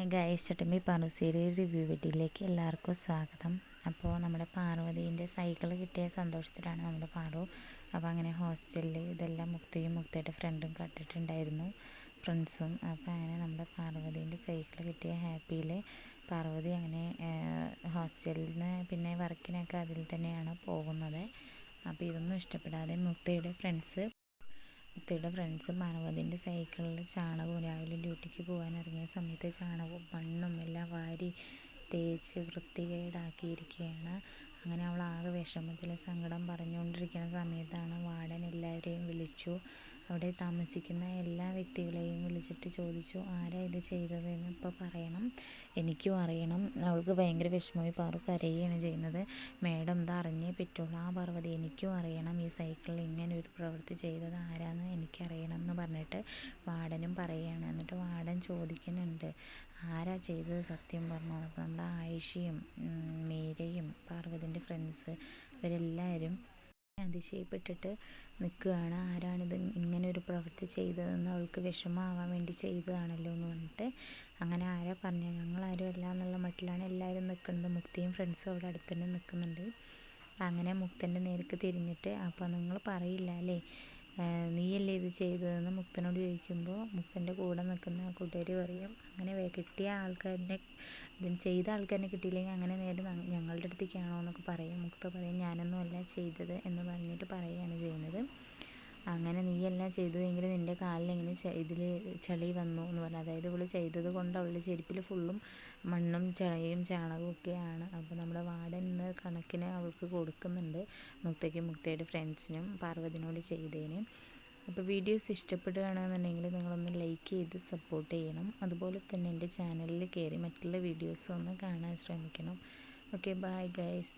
Hi guys, ചട്ടമ്പി Paru serial review വീഡിയോയിലേക്ക് എല്ലാവർക്കും സ്വാഗതം. അപ്പോൾ നമ്മുടെ പാർവതീൻ്റെ സൈക്കിൾ കിട്ടിയ സന്തോഷത്തിലാണ് നമ്മുടെ പാറു. അപ്പോൾ അങ്ങനെ ഹോസ്റ്റലിൽ ഇതെല്ലാം മുക്തയുടെ ഫ്രണ്ടും കണ്ടിട്ടുണ്ടായിരുന്നു, ഫ്രണ്ട്സും. അപ്പോൾ അങ്ങനെ നമ്മുടെ പാർവതീൻ്റെ സൈക്കിൾ കിട്ടിയ ഹാപ്പിയിൽ പാർവതി അങ്ങനെ ഹോസ്റ്റലിൽ നിന്ന് പിന്നെ വർക്കിനൊക്കെ അതിൽ തന്നെയാണ് പോകുന്നത്. അപ്പോൾ ഇതൊന്നും ഇഷ്ടപ്പെടാതെ മുക്തയുടെ ഫ്രണ്ട്സ് പാർവതീൻ്റെ സൈക്കിളിൽ ചാണകവും രാവിലെ ഡ്യൂട്ടിക്ക് പോകാൻ ഇറങ്ങിയ സമയത്ത് ചാണകവും മണ്ണും എല്ലാം വാരി തേച്ച് വൃത്തികേടാക്കിയിരിക്കുകയാണ്. അങ്ങനെ അവൾ ആകെ വിഷമത്തിൽ സങ്കടം പറഞ്ഞുകൊണ്ടിരിക്കുന്ന സമയത്താണ് വാർഡൻ എല്ലാവരെയും വിളിച്ചു. അവിടെ താമസിക്കുന്ന എല്ലാ വ്യക്തികളെയും വിളിച്ചിട്ട് ചോദിച്ചു, ആരാ ഇത് ചെയ്തതെന്ന് ഇപ്പോൾ പറയണം, എനിക്കും അറിയണം. അവൾക്ക് ഭയങ്കര വിഷമമായി, പാറു കരയുകയാണ് ചെയ്യുന്നത്. മേഡം എന്താ അറിഞ്ഞേ പറ്റുള്ളൂ, ആ പാർവതി എനിക്കും അറിയണം, ഈ സൈക്കിളിൽ ഇങ്ങനെ ഒരു പ്രവൃത്തി ചെയ്തത് ആരാന്ന് എനിക്കറിയണം എന്ന് പറഞ്ഞിട്ട് വാർഡനും പറയുകയാണ്. എന്നിട്ട് വാർഡൻ ചോദിക്കുന്നുണ്ട്, ആരാ ചെയ്തത് സത്യം പറഞ്ഞു. അപ്പോൾ നമ്മുടെ ആയിഷയും മീരയും പാർവതിൻ്റെ ഫ്രണ്ട്സ് ഇവരെല്ലാവരും അതിശയപ്പെട്ടിട്ട് നിൽക്കുകയാണ്. ആരാണിത് ഇങ്ങനെ ഒരു പ്രവൃത്തി ചെയ്തതെന്ന് അവൾക്ക് വിഷമമാവാൻ വേണ്ടി ചെയ്തതാണല്ലോ എന്ന് പറഞ്ഞിട്ട്. അങ്ങനെ ആരാ പറഞ്ഞത്, ഞങ്ങളാരും അല്ല എന്നുള്ള മട്ടിലാണ് എല്ലാവരും നിൽക്കുന്നത്. മുക്തിയും ഫ്രണ്ട്സും അവിടെ അടുത്ത് തന്നെ നിൽക്കുന്നുണ്ട്. അങ്ങനെ മുക്തൻ്റെ നേർക്ക് തിരിഞ്ഞിട്ട്, അപ്പോൾ നിങ്ങൾ പറയില്ല അല്ലേ, നീയല്ലേ ഇത് ചെയ്തതെന്ന് മുക്തനോട് ചോദിക്കുമ്പോൾ മുക്തൻ്റെ കൂടെ നിൽക്കുന്ന കൂട്ടുകാർ പറയും, അങ്ങനെ കിട്ടിയ ആൾക്കാരനെ, ഇതിന് ചെയ്ത ആൾക്കാരനെ കിട്ടിയില്ലെങ്കിൽ അങ്ങനെ നേരെ ഞങ്ങളുടെ അടുത്തേക്കാണോ എന്നൊക്കെ പറയും. മുക്ത പറയും, ഞാനൊന്നും അല്ല ചെയ്തത് എന്ന് പറഞ്ഞിട്ട് പറയുകയാണ് ചെയ്യുന്നത്. അങ്ങനെ നീയല്ല ചെയ്തതെങ്കിൽ നിൻ്റെ കാലിലെങ്ങനെ ഇതിൽ ചളി വന്നു എന്ന് പറഞ്ഞു. അതായത് ഇവൾ ചെയ്തത് കൊണ്ട് അവളുടെ ചെരുപ്പിൽ ഫുള്ളും മണ്ണും ചളയും ചാണകവും ഒക്കെയാണ്. അപ്പോൾ നമ്മുടെ വാർഡൻ ഇന്ന് കണക്കിന് അവൾക്ക് കൊടുക്കുന്നുണ്ട്, മുക്തയുടെ ഫ്രണ്ട്സിനും പാർവതിനോട് ചെയ്തതിന്. അപ്പോൾ വീഡിയോസ് ഇഷ്ടപ്പെടുകയാണെന്നുണ്ടെങ്കിൽ നിങ്ങളൊന്ന് ലൈക്ക് ചെയ്ത് സപ്പോർട്ട് ചെയ്യണം. അതുപോലെ തന്നെ എൻ്റെ ചാനലിൽ കയറി മറ്റുള്ള വീഡിയോസ് ഒന്ന് കാണാൻ ശ്രമിക്കണം. Okay, bye guys.